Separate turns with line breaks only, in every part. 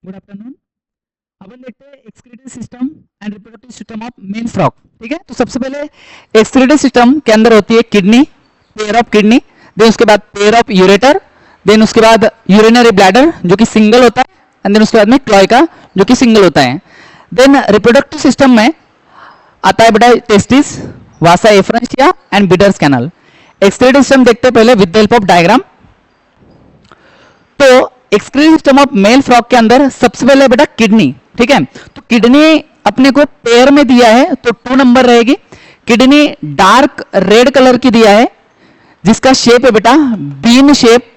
Good afternoon. अपन देखते हैं excretory system and reproductive system of male frog. ठीक है, तो सबसे पहले एक्सक्रीटरी सिस्टम के अंदर होती है kidney, pair of kidney, then उसके बाद पेयर ऑफ यूरेटर, देन उसके बाद यूरिनरी ब्लैडर जो कि सिंगल होता है, एंड देन उसके बाद में क्लोएका जो कि सिंगल होता है। देन रिप्रोडक्टिव सिस्टम में आता है बेटा testis, vasa efferentia and Bidder's canal. Excretory system देखते हैं पहले with the help of diagram. तो excretory system of male frog के अंदर सबसे पहले बेटा किडनी। ठीक है, तो किडनी अपने को पेयर में दिया है तो 2 नंबर रहेगी। किडनी डार्क रेड कलर की दिया है जिसका शेप है बेटा बीन शेप।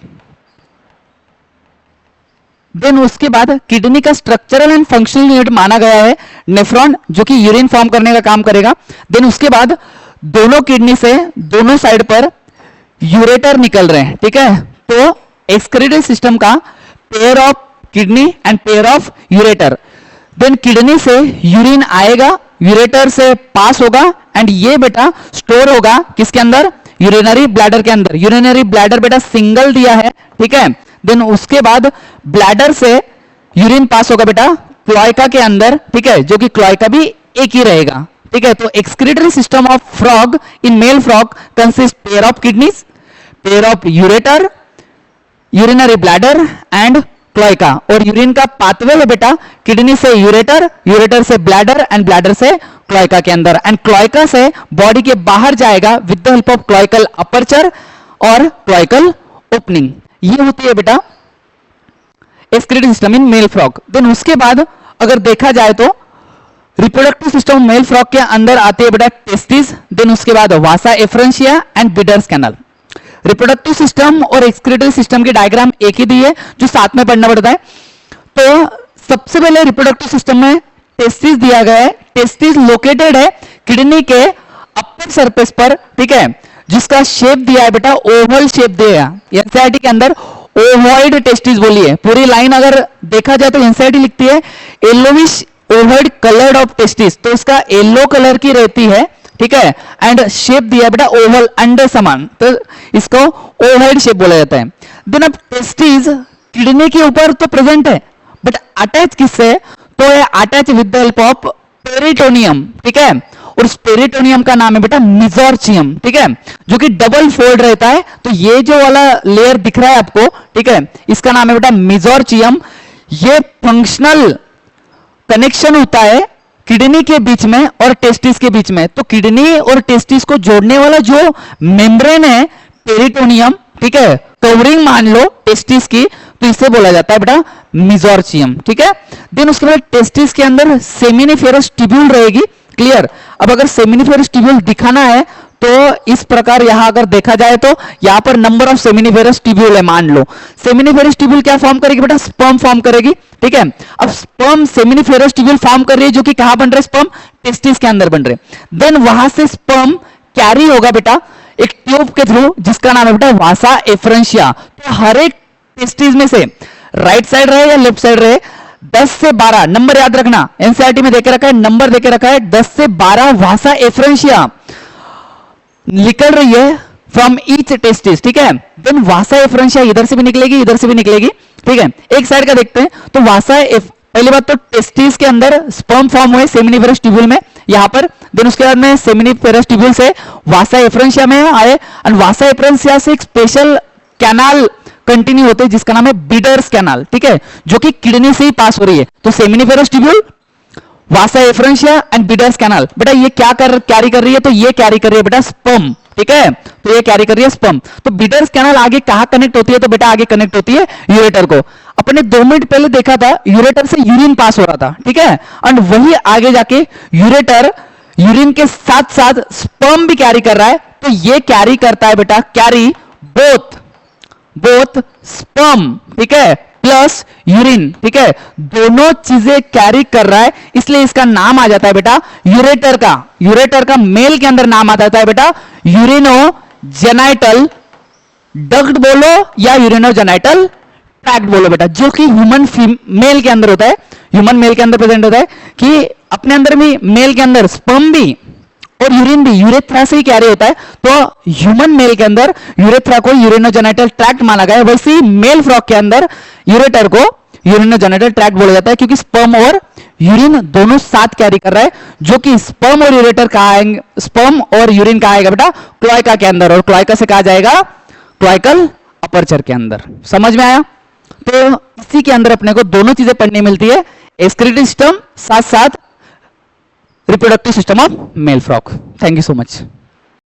देन उसके बाद किडनी का स्ट्रक्चरल एंड फंक्शनल यूनिट माना गया है नेफ्रॉन जो कि यूरिन फॉर्म करने का काम करेगा। देन उसके बाद दोनों किडनी से दोनों साइड पर यूरेटर निकल रहे हैं। ठीक है, तो एक्सक्रीटरी सिस्टम का pair of kidney and pair of ureter. Then kidney से यूरिन आएगा, यूरेटर से पास होगा एंड ये बेटा स्टोर होगा किसके अंदर, यूरिनरी ब्लैडर के अंदर। यूरिनरी ब्लैडर बेटा सिंगल दिया है। ठीक है, देन उसके बाद ब्लैडर से यूरिन पास होगा बेटा क्लोएका के अंदर। ठीक है, जो कि क्लोएका भी एक ही रहेगा। ठीक है, तो excretory system of frog in male frog consist pair of kidneys, pair of ureter, urinary bladder and cloaca. और यूरिन का पाथवे है बेटा किडनी से यूरेटर, यूरेटर से ब्लैडर एंड ब्लैडर से क्लोएका के अंदर, एंड क्लोएका से बॉडी के बाहर जाएगा with the help of cloacal aperture और क्लोएकल ओपनिंग। ये होती है बेटा excretory system in male frog. Then उसके बाद अगर देखा जाए तो रिप्रोडक्टिव सिस्टम मेल फ्रॉग के अंदर आते हैं बेटा टेस्टिस, देन उसके बाद vasa efferentia and Bidder's canal. Reproductive system और एक्सक्रीटरी सिस्टम की डायग्राम एक ही दी है जो साथ में पढ़ना पड़ता है। तो सबसे पहले रिप्रोडक्टिव सिस्टम में टेस्टिस दिया गया है। टेस्टिस लोकेटेड है किडनी के अपर सरफेस पर। ठीक है, जिसका शेप दिया है बेटा ओवल शेप दिया है। एनसीईआरटी के अंदर ओवॉइड टेस्टिस बोली है। पूरी लाइन अगर देखा जाए तो एनसीईआरटी लिखती है yellowish ovoid coloured of testis, तो इसका येलो कलर की रहती है। ठीक है, एंड शेप दिया बेटा ओवल अंडे समान, तो इसको ओवॉइड शेप बोला जाता है। देन अब टेस्टिस किडनी के ऊपर तो प्रेजेंट है बट अटैच किससे, तो ये attach with the help of peritoneum. ठीक है, और उस पेरिटोनियम का नाम है बेटा मिजोरचियम। ठीक है, जो कि डबल फोल्ड रहता है। तो ये जो वाला लेयर दिख रहा है आपको, ठीक है, इसका नाम है बेटा मिजोरचियम। ये फंक्शनल कनेक्शन होता है किडनी के बीच में और टेस्टिस के बीच में। तो किडनी और टेस्टिस को जोड़ने वाला जो मेम्ब्रेन है पेरिटोनियम, ठीक है, कवरिंग मान लो टेस्टिस की, तो इसे बोला जाता है बेटा मिजोरचियम। ठीक है, देन उसके बाद टेस्टिस के अंदर सेमिनिफेरस ट्यूब्यूल रहेगी। क्लियर। अब अगर सेमिनिफेरस ट्यूब्यूल दिखाना है तो इस प्रकार यहां अगर देखा जाए तो यहां पर नंबर ऑफ सेमिनिफेरस ट्यूब्यूल है। मान लो सेमिनिफेरस ट्यूब्यूल क्या फॉर्म करेगी बेटा, स्पर्म फॉर्म करेगी। ठीक है, अब स्पर्म सेमिनिफेरस ट्यूब्यूल फॉर्म कर रही है जो कि कहां बन रहे, स्पर्म टेस्टिस के अंदर बन रहे। देन वहां से स्पर्म कैरी होगा बेटा एक ट्यूब के थ्रू जिसका नाम है बेटा वासा एफरेंशिया। तो हर एक टेस्टिस में से राइट साइड रहे या लेफ्ट साइड रहे 10 से 12 नंबर याद रखना, एनसीईआरटी में देके रखा है, नंबर देके रखा है 10 से 12 वासा एफरेंशिया निकल रही है फ्रॉम ईच टेस्टिस। ठीक है, देन वासा एफरेंशिया इधर से भी निकलेगी इधर से भी निकलेगी। ठीक है, एक साइड का देखते हैं तो पहली बात तो टेस्टिस के अंदर स्पर्म फॉर्म हुए सेमिनिफेरस ट्यूब्यूल में यहां पर। देन उसके बाद में सेमिनिफेरस ट्यूब्यूल से वासा एफरेंशिया में आए एंड वासा एफरेंशिया से एक स्पेशल कैनाल कंटिन्यू होते हैं जिसका नाम है बिडर्स कैनाल। ठीक है, जो कि किडनी से ही पास हो रही है। तो seminiferous tubule, Vasa efferentia and bidders canal. बेटा ये क्या कैरी कर रही है, तो ये कैरी कर रही है बेटा स्पर्म। ठीक है, तो ये कैरी कर रही है स्पर्म। तो बिडर्स कैनाल आगे कहां कनेक्ट होती है, तो बेटा आगे कनेक्ट होती है यूरेटर को। अपने 2 मिनट पहले देखा था यूरेटर से यूरिन पास हो रहा था। ठीक है, एंड वही आगे जाके यूरेटर यूरिन के साथ साथ स्पर्म भी कैरी कर रहा है। तो ये कैरी करता है बेटा कैरी बोथ स्पर्म, ठीक है, प्लस यूरिन। ठीक है, दोनों चीजें कैरी कर रहा है, इसलिए इसका नाम आ जाता है बेटा यूरेटर का। यूरेटर का मेल के अंदर नाम आ जाता है बेटा यूरिनोजेनाइटल डक्ट बोलो या यूरिनोजेनाइटल ट्रैक्ट बोलो बेटा, जो कि ह्यूमन मेल के अंदर होता है। ह्यूमन मेल के अंदर प्रेजेंट होता है कि अपने अंदर भी मेल के अंदर स्पर्म भी और यूरिन भी यूरेथ्रा से ही कैरी होता है। तो ह्यूमन मेल के अंदर यूरेथ्रा को यूरिनोजेनाइटल ट्रैक्ट माना गया है, वैसे ही मेल फ्रॉग के अंदर यूरेटर को यूरिनोजेनिटल ट्रैक्ट बोला जाता है, क्योंकि स्पर्म और यूरिन दोनों साथ कैरी कर रहा है, जो कि स्पर्म और यूरेटर कहाँ आएंगे, स्पर्म और यूरिन कहाँ आएगा बेटा, क्लोएका के अंदर, और क्लोएका से कहा जाएगा क्लोएकल अपर्चर के अंदर। समझ में आया? तो इसी के अंदर अपने को दोनों चीजें पढ़नी मिलती है, एक्सक्रीटरी सिस्टम साथ साथ reproductive system of male frog. Thank you so much.